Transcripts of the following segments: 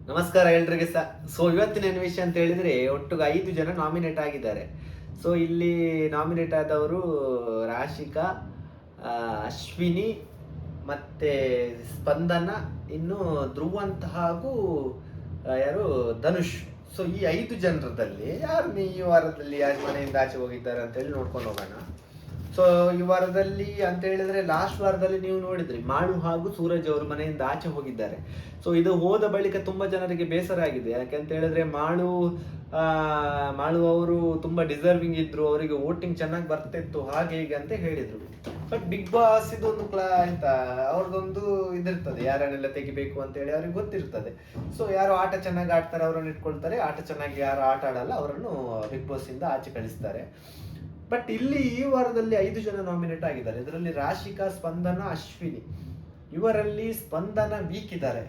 ನಮಸ್ಕಾರ ಎಲ್ರಿಗೆ ಸೊ ಇವತ್ತಿನ ಏನು ವಿಷಯ ಅಂತ ಹೇಳಿದ್ರೆ ಒಟ್ಟಿಗೆ 5 ಜನ ನಾಮಿನೇಟ್ ಆಗಿದ್ದಾರೆ. ಸೊ ಇಲ್ಲಿ ನಾಮಿನೇಟ್ ಆದವರು ರಾಶಿಕಾ, ಅಶ್ವಿನಿ ಮತ್ತೆ ಸ್ಪಂದನ, ಇನ್ನು ಧ್ರುವಂತ್ ಹಾಗೂ ಯಾರು ಧನುಷ್. ಸೊ ಈ 5 ಜನರದಲ್ಲಿ ಯಾರು ಈ ವಾರದಲ್ಲಿ ಯಾರು ಮನೆಯಿಂದ ಆಚೆ ಹೋಗಿದ್ದಾರೆ ಅಂತ ಹೇಳಿ ನೋಡ್ಕೊಂಡು ಹೋಗೋಣ. ಸೊ ಈ ವಾರದಲ್ಲಿ ಅಂತ ಹೇಳಿದ್ರೆ ಲಾಸ್ಟ್ ವಾರದಲ್ಲಿ ನೀವು ನೋಡಿದ್ರಿ ಮಾಳು ಹಾಗೂ ಸೂರಜ್ ಅವರು ಮನೆಯಿಂದ ಆಚೆ ಹೋಗಿದ್ದಾರೆ. ಸೊ ಇದು ಹೋದ ಬಳಿಕ ತುಂಬಾ ಜನರಿಗೆ ಬೇಸರ ಆಗಿದೆ. ಯಾಕೆಂತ ಹೇಳಿದ್ರೆ ಮಾಳು ಅವರು ತುಂಬಾ ಡಿಸರ್ವಿಂಗ್ ಇದ್ರು, ಅವರಿಗೆ ವೋಟಿಂಗ್ ಚೆನ್ನಾಗಿ ಬರ್ತಿತ್ತು ಹಾಗೆ ಹೀಗೆ ಅಂತ ಹೇಳಿದ್ರು. ಬಟ್ ಬಿಗ್ ಬಾಸ್ ಇದೊಂದು ಎಂತ ಅವ್ರದ್ದೊಂದು ಇದಿರ್ತದೆ, ಯಾರನ್ನೆಲ್ಲ ತೆಗಿಬೇಕು ಅಂತ ಹೇಳಿ ಅವ್ರಿಗೆ ಗೊತ್ತಿರ್ತದೆ. ಸೊ ಯಾರು ಆಟ ಚೆನ್ನಾಗಿ ಆಡ್ತಾರೆ ಅವರನ್ನು ಇಟ್ಕೊಳ್ತಾರೆ, ಆಟ ಚೆನ್ನಾಗಿ ಯಾರು ಆಟ ಆಡಲ್ಲ ಅವರನ್ನು ಬಿಗ್ ಬಾಸ್ ಇಂದ ಆಚೆ ಕಳಿಸ್ತಾರೆ. ಬಟ್ ಇಲ್ಲಿ ಈ ವಾರದಲ್ಲಿ 5 ಜನ ನಾಮಿನೇಟ್ ಆಗಿದ್ದಾರೆ. ಇದರಲ್ಲಿ ರಾಶಿಕಾ, ಸ್ಪಂದನ, ಅಶ್ವಿನಿ, ಇವರಲ್ಲಿ ಸ್ಪಂದನ ವೀಕ್ ಇದ್ದಾರೆ.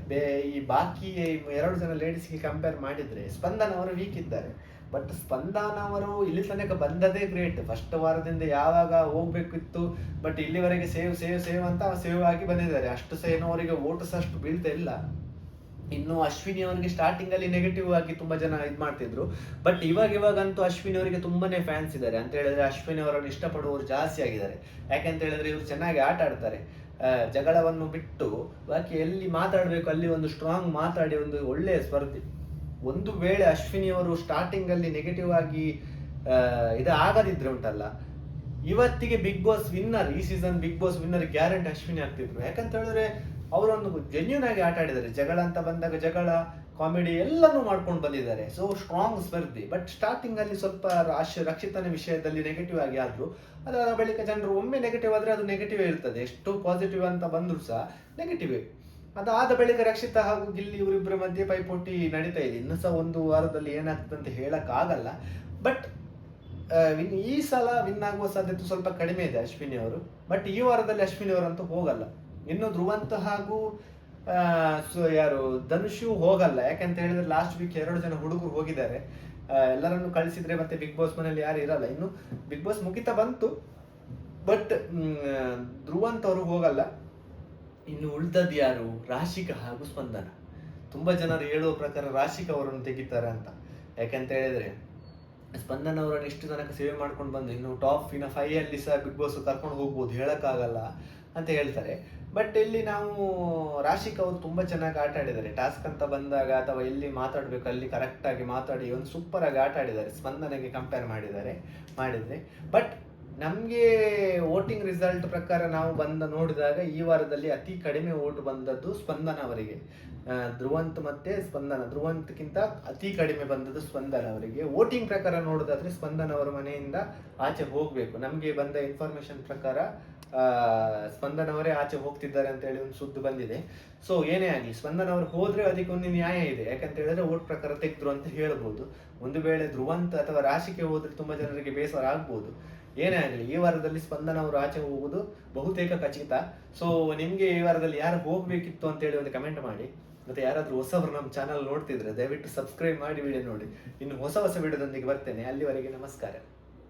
ಈ ಬಾಕಿ 2 ಜನ ಲೇಡೀಸ್ಗೆ ಕಂಪೇರ್ ಮಾಡಿದ್ರೆ ಸ್ಪಂದನ ಅವರು ವೀಕ್ ಇದ್ದಾರೆ. ಬಟ್ ಸ್ಪಂದನ ಅವರು ಇಲ್ಲಿ ತನಕ ಬಂದದೇ ಗ್ರೇಟ್. ಫಸ್ಟ್ ವಾರದಿಂದ ಯಾವಾಗ ಹೋಗ್ಬೇಕಿತ್ತು, ಬಟ್ ಇಲ್ಲಿವರೆಗೆ ಸೇವ್ ಅಂತ ಸೇವ್ ಆಗಿ ಬಂದಿದ್ದಾರೆ. ಅಷ್ಟು ಸಹ ಏನೋ ಅವರಿಗೆ ವೋಟ್ಸ್ ಅಷ್ಟು ಬೀಳ್ತಾ ಇಲ್ಲ. ಇನ್ನು ಅಶ್ವಿನಿ ಅವರಿಗೆ ಸ್ಟಾರ್ಟಿಂಗ್ ಅಲ್ಲಿ ನೆಗೆಟಿವ್ ಆಗಿ ತುಂಬಾ ಜನ ಇದ್ ಮಾಡ್ತಿದ್ರು. ಬಟ್ ಇವಾಗಂತೂ ಅಶ್ವಿನಿ ಅವರಿಗೆ ತುಂಬಾನೇ ಫ್ಯಾನ್ಸ್ ಇದ್ದಾರೆ. ಅಂತ ಹೇಳಿದ್ರೆ ಅಶ್ವಿನಿ ಅವರನ್ನು ಇಷ್ಟಪಡುವವರು ಜಾಸ್ತಿ ಆಗಿದ್ದಾರೆ. ಯಾಕೆಂತ ಹೇಳಿದ್ರೆ ಇವರು ಚೆನ್ನಾಗಿ ಆಟ ಆಡ್ತಾರೆ. ಜಗಳವನ್ನು ಬಿಟ್ಟು ಬಾಕಿ ಎಲ್ಲಿ ಮಾತಾಡ್ಬೇಕು ಅಲ್ಲಿ ಒಂದು ಸ್ಟ್ರಾಂಗ್ ಮಾತಾಡಿ ಒಂದು ಒಳ್ಳೆಯ ಸ್ಪರ್ಧಿ. ಒಂದು ವೇಳೆ ಅಶ್ವಿನಿ ಅವರು ಸ್ಟಾರ್ಟಿಂಗ್ ಅಲ್ಲಿ ನೆಗೆಟಿವ್ ಆಗಿ ಆಗದಿದ್ರೆ ಉಂಟಲ್ಲ, ಇವತ್ತಿಗೆ ಬಿಗ್ ಬಾಸ್ ವಿನ್ನರ್, ಈ season Big Boss winner guarantee Ashwini ಆಗ್ತಿದ್ರು. ಯಾಕಂತ ಹೇಳಿದ್ರೆ ಅವರೊಂದು ಜೆನ್ಯೂನ್ ಆಗಿ ಆಟ ಆಡಿದ್ದಾರೆ. ಜಗಳ ಅಂತ ಬಂದಾಗ ಜಗಳ, ಕಾಮಿಡಿ ಎಲ್ಲನೂ ಮಾಡ್ಕೊಂಡು ಬಂದಿದ್ದಾರೆ. ಸೊ ಸ್ಟ್ರಾಂಗ್ ಸ್ಪರ್ಧಿ. ಬಟ್ ಸ್ಟಾರ್ಟಿಂಗ್ ಅಲ್ಲಿ ಸ್ವಲ್ಪ ರಕ್ಷಿತನ ವಿಷಯದಲ್ಲಿ ನೆಗೆಟಿವ್ ಆಗಿ ಆದ್ರು. ಅದಾದ ಬಳಿಕ ಜನರು ಒಮ್ಮೆ ನೆಗೆಟಿವ್ ಆದ್ರೆ ಅದು ನೆಗೆಟಿವ್ ಇರ್ತದೆ, ಎಷ್ಟು ಪಾಸಿಟಿವ್ ಅಂತ ಬಂದ್ರು ಸಹ ನೆಗೆಟಿವ್. ಅದಾದ ಬಳಿಕ ರಕ್ಷಿತಾ ಹಾಗೂ ಗಿಲ್ಲಿ ಇವರಿಬ್ಬರ ಮಧ್ಯೆ ಪೈಪೋಟಿ ನಡೀತಾ ಇದೆ. ಇನ್ನು ಸಹ ಒಂದು ವಾರದಲ್ಲಿ ಏನಾಗ್ತದೆ ಅಂತ ಹೇಳಕ್ ಆಗಲ್ಲ. ಬಟ್ ಈ ಸಲ ವಿನ್ ಆಗುವ ಸಾಧ್ಯತೆ ಸ್ವಲ್ಪ ಕಡಿಮೆ ಇದೆ ಅಶ್ವಿನಿ ಅವರು. ಬಟ್ ಈ ವಾರದಲ್ಲಿ ಅಶ್ವಿನಿ ಅವರಂತೂ ಹೋಗಲ್ಲ. ಇನ್ನು ಧ್ರುವಂತ್ ಹಾಗೂ ಯಾರು ಧನುಷು ಹೋಗಲ್ಲ. ಯಾಕಂತ ಹೇಳಿದ್ರೆ ಲಾಸ್ಟ್ ವೀಕ್ 2 ಜನ ಹುಡುಗರು ಹೋಗಿದ್ದಾರೆ. ಎಲ್ಲರನ್ನು ಕಳಿಸಿದ್ರೆ ಮತ್ತೆ ಬಿಗ್ ಬಾಸ್ ಮನೇಲಿ ಯಾರು ಇರಲ್ಲ. ಇನ್ನು ಬಿಗ್ ಬಾಸ್ ಮುಗಿತಾ ಬಂತು, ಬಟ್ ಧ್ರುವಂತ್ ಅವರು ಹೋಗಲ್ಲ. ಇನ್ನು ಉಳ್ದದ್ದು ಯಾರು, ರಾಶಿಕಾ ಹಾಗೂ ಸ್ಪಂದನ. ತುಂಬಾ ಜನರು ಹೇಳುವ ಪ್ರಕಾರ ರಾಶಿಕಾ ಅವರನ್ನು ತೆಗಿತಾರೆ ಅಂತ. ಯಾಕಂತ ಹೇಳಿದ್ರೆ ಸ್ಪಂದನ ಅವರನ್ನು ಇಷ್ಟು ತನಕ ಸೇವೆ ಮಾಡ್ಕೊಂಡು ಬಂದು ಇನ್ನು ಟಾಪ್ 5 ಅಲ್ಲಿ ಸಹ ಬಿಗ್ ಬಾಸ್ ಕರ್ಕೊಂಡು ಹೋಗ್ಬೋದು, ಹೇಳಕ್ಕಾಗಲ್ಲ ಅಂತ ಹೇಳ್ತಾರೆ. ಬಟ್ ಇಲ್ಲಿ ನಾವು ರಾಶಿಕಾ ಅವರು ತುಂಬಾ ಚೆನ್ನಾಗಿ ಆಟ ಆಡಿದ್ದಾರೆ. ಟಾಸ್ಕ್ ಅಂತ ಬಂದಾಗ ಅಥವಾ ಎಲ್ಲಿ ಮಾತಾಡ್ಬೇಕು ಅಲ್ಲಿ ಕರೆಕ್ಟ್ ಆಗಿ ಮಾತಾಡಿ ಒಂದು ಸೂಪರ್ ಆಗಿ ಆಟ ಆಡಿದ್ದಾರೆ. ಸ್ಪಂದನೆಗೆ ಕಂಪೇರ್ ಮಾಡಿದ್ರೆ ಬಟ್ ನಮ್ಗೆ ವೋಟಿಂಗ್ ರಿಸಲ್ಟ್ ಪ್ರಕಾರ ನಾವು ನೋಡಿದಾಗ ಈ ವಾರದಲ್ಲಿ ಅತಿ ಕಡಿಮೆ ವೋಟ್ ಬಂದದ್ದು ಸ್ಪಂದನ ಅವರಿಗೆ. ಧ್ರುವಂತ್ ಮತ್ತೆ ಸ್ಪಂದನ, ಧ್ರುವಂತ್ಗಿಂತ ಅತಿ ಕಡಿಮೆ ಬಂದದ್ದು ಸ್ಪಂದನ ಅವರಿಗೆ. ವೋಟಿಂಗ್ ಪ್ರಕಾರ ನೋಡೋದಾದ್ರೆ ಸ್ಪಂದನ ಅವರ ಮನೆಯಿಂದ ಆಚೆ ಹೋಗ್ಬೇಕು. ನಮ್ಗೆ ಬಂದ ಇನ್ಫಾರ್ಮೇಶನ್ ಪ್ರಕಾರ ಸ್ಪಂದನ ಅವರೇ ಆಚೆ ಹೋಗ್ತಿದ್ದಾರೆ ಅಂತ ಹೇಳಿ ಒಂದು ಸುದ್ದಿ ಬಂದಿದೆ. ಸೊ ಏನೇ ಆಗಲಿ ಸ್ಪಂದನ ಅವರು ಹೋದ್ರೆ ಅದಕ್ಕೆ ಒಂದು ನ್ಯಾಯ ಇದೆ. ಯಾಕಂತ ಹೇಳಿದ್ರೆ ವೋಟ್ ಪ್ರಕಾರ ತೆಗೆದ್ರು ಅಂತ ಹೇಳ್ಬೋದು. ಒಂದು ವೇಳೆ ಧ್ರುವಂತ್ ಅಥವಾ ರಾಶಿಗೆ ಹೋದ್ರೆ ತುಂಬಾ ಜನರಿಗೆ ಬೇಸರ ಆಗ್ಬೋದು. ಏನೇ ಆಗಲಿ ಈ ವಾರದಲ್ಲಿ ಸ್ಪಂದನ ಅವರು ಆಚೆ ಹೋಗುವುದು ಬಹುತೇಕ ಖಚಿತ. ಸೊ ನಿಮ್ಗೆ ಈ ವಾರದಲ್ಲಿ ಯಾರು ಹೋಗ್ಬೇಕಿತ್ತು ಅಂತ ಹೇಳಿ ಒಂದು ಕಮೆಂಟ್ ಮಾಡಿ. ಮತ್ತೆ ಯಾರಾದ್ರೂ ಹೊಸವರು ನಮ್ಮ ಚಾನಲ್ ನೋಡ್ತಿದ್ರೆ ದಯವಿಟ್ಟು ಸಬ್ಸ್ಕ್ರೈಬ್ ಮಾಡಿ ವಿಡಿಯೋ ನೋಡಿ. ಇನ್ನು ಹೊಸ ವಿಡಿಯೋದೊಂದಿಗೆ ಬರ್ತೇನೆ. ಅಲ್ಲಿವರೆಗೆ ನಮಸ್ಕಾರ.